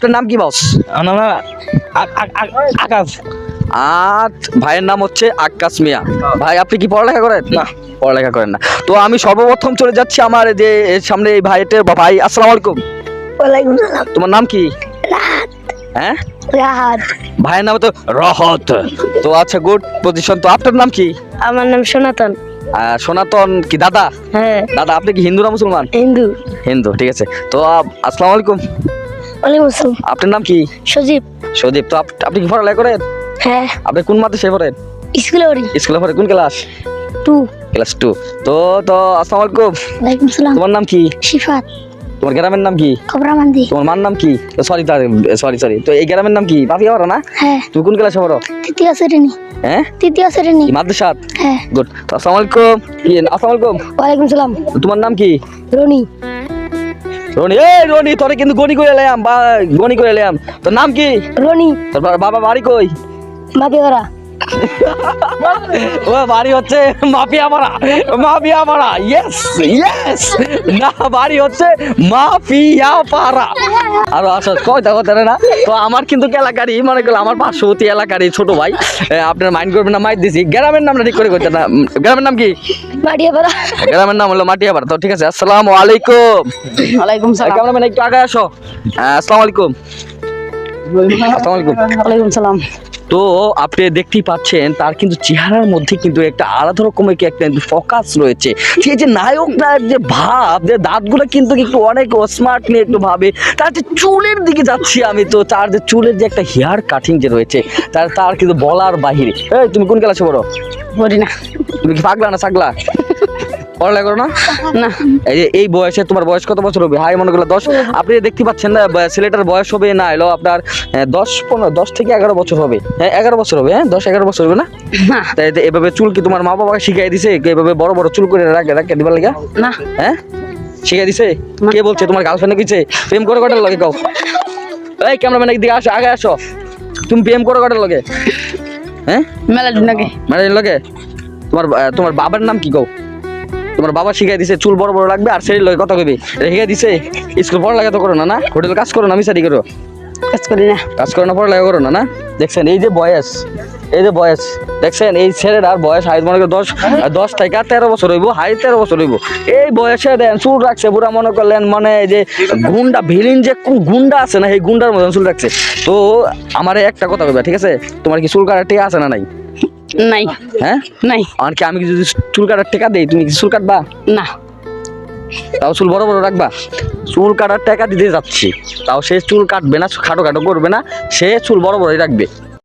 আপনার নাম কি বস? আমার নাম আকাশ। ভাইয়ের নাম হচ্ছে আক্কাস মিয়া। ভাই আপনি কি পড়ালেখা করেন? না। পড়ালেখা করেন না। তো আমি সর্বপ্রথম চলে যাচ্ছি আমার যে এর সামনে এই ভাইয়ের ভাই। আসসালামু আলাইকুম। ওয়ালাইকুম সালাম। তোমার নাম কি? রাহাত। হ্যাঁ, রাহাত। ভাইয়ের নাম তো রহত। তো আচ্ছা, গুড পজিশন। তো আপনার নাম কি? আমার নাম সনাতন। সনাতন কি দাদা? হ্যাঁ। দাদা আপনি কি হিন্দু না মুসলমান? হিন্দু। হিন্দু, ঠিক আছে। তো আসসালামু আলাইকুম। ওয়ালাইকুম আসসালাম। আপনার নাম কি? সজীব। সদীপ। তো আপনি কি পড়ালেখা করেন? হ্যাঁ। আপনি কোন মাদ্রাসায় পড়েন? স্কুলে পড়ি। স্কুলে পড়ে কোন ক্লাস? 2। ক্লাস 2। তো তো আসসালামু আলাইকুম। ওয়ালাইকুম সালাম। তোমার নাম কি? শিফাত। তোমার গ্রামের নাম কি? কবরামান্দি। তোমার মার নাম কি? সরি। তো এই গ্রামের নাম কি? পাপিয়াপাড়া না? হ্যাঁ। তুমি কোন ক্লাসে পড়ো? তৃতীয় শ্রেণী। হ্যাঁ, তৃতীয় শ্রেণী। মাদ্রাসা। হ্যাঁ। গুড। তো আসসালামু আলাইকুম। আসসালামু আলাইকুম। ওয়ালাইকুম সালাম। তোমার নাম কি? রনি। রনি। রনি, তোরে কিন্তু গনি করে এলাম বা গনি করে এলাম। তোর নাম কি? রনি। তোর বাবা বাড়ি কই? মাদিগড়া। ও বাড়ি হচ্ছে মাফিয়াপাড়া। ইয়েস। না, বাড়ি হচ্ছে মাফিয়াপাড়া। আরো আসো কয়টা কথা না। তো আমার কিন্তু এলাকারই, মনে করলো আমার পার্শ্ববর্তী এলাকারই ছোট ভাই। আপনার মাইন্ড করবেন না, মাইট দিছি। গ্রামের নামটা ঠিক করে করতে না। গ্রামের নাম কি? মাটিয়াপাড়া। গ্রামের নাম হলো মাটিয়াপাড়া। তো ঠিক আছে, আসসালামু আলাইকুম। ওয়ালাইকুম সালাম। ক্যামেরাম্যান একটু আগে আসো। আসসালামু আলাইকুম। আসসালামু আলাইকুম। ওয়ালাইকুম সালাম। তো আপনি দেখতেই পাচ্ছেন তার কিন্তু চেহারার মধ্যে কিন্তু একটা আলাদা রকমের কি একটা ফোকাস রয়েছে। সে যে নায়কটার যে ভাব, যে দাঁতগুলো কিন্তু একটু অনেক স্মার্ট নিয়ে একটু ভাবে। তার যে চুলের দিকে যাচ্ছি আমি, তো তার যে চুলের যে একটা হেয়ার কাটিং যে রয়েছে তার কিন্তু বলার বাহিরে। এই তুমি কোন ক্লাসে পড়ো? পড়ি না। তুমি কি পাগলা না ছাগলা? পড়ালেখা করো না? না। এই বয়সে তোমার বয়স কত বছর হবে? হাই মনে করলে 10। আপনি দেখতে পাচ্ছেন না ছেলেটার বয়স হবে না এলো আপনার 10 থেকে 11 বছর হবে। হ্যাঁ 11 বছর হবে। হ্যাঁ 10-11 বছর হবে না? না। তাই এভাবে চুল কি তোমার মা বাবাকে শিখাই দিছে এভাবে বড় বড় চুল করে রাখে দিবার লাগা? না। হ্যাঁ, শিখাই দিছে? কে বলছে? তোমার গার্লফ্রেন্ড কিছে? প্রেম করে কটার লগে কও? এই ক্যামেরাম্যান একদিকে আসো, আগে আসো। তুমি প্রেম করে কটার লগে? হ্যাঁ, মেলাদিন আগে। মানে লগে তোমার বাবার নাম কি কও? তোমার বাবা শিখাই দিছে চুল বড় বড় রাখবে আর সেই লগে কথা কইবে, শিখাই দিছে? স্কুল পড়ালেখা তো করো না? হোটেল কাজ করো না? মিসারি করো? কাজ করি না। কাজ করো না, পড়ালেখা করো না? দেখছেন এই যে বয়স দেখছেন এই ছেলেটার বয়স হাইট মনে করো 10 থেকে 13 বছর হইব। হাইট 13 বছর হইব। এই বয়সে দেন চুল রাখছে পুরা, মনে করলেন মানে যে গুন্ডা ভিলিন যে গুন্ডা আছে না, এই গুন্ডার মতন চুল রাখছে। তো আমার একটা কথা কইবা, ঠিক আছে? তোমার কি চুল কাটার টিকা আছে না নাই? নাই। হ্যাঁ নাই। আর কি আমি যদি চুল কাটার টিকা দেই তুমি কি চুল কাটবা? না। তাও চুল বড় বড় রাখবা? চুল কাটার টাকা দিতে যাচ্ছি, তাও সে চুল কাটবে না, খাটো করবে না, সে চুল বড় বড়ই রাখবে।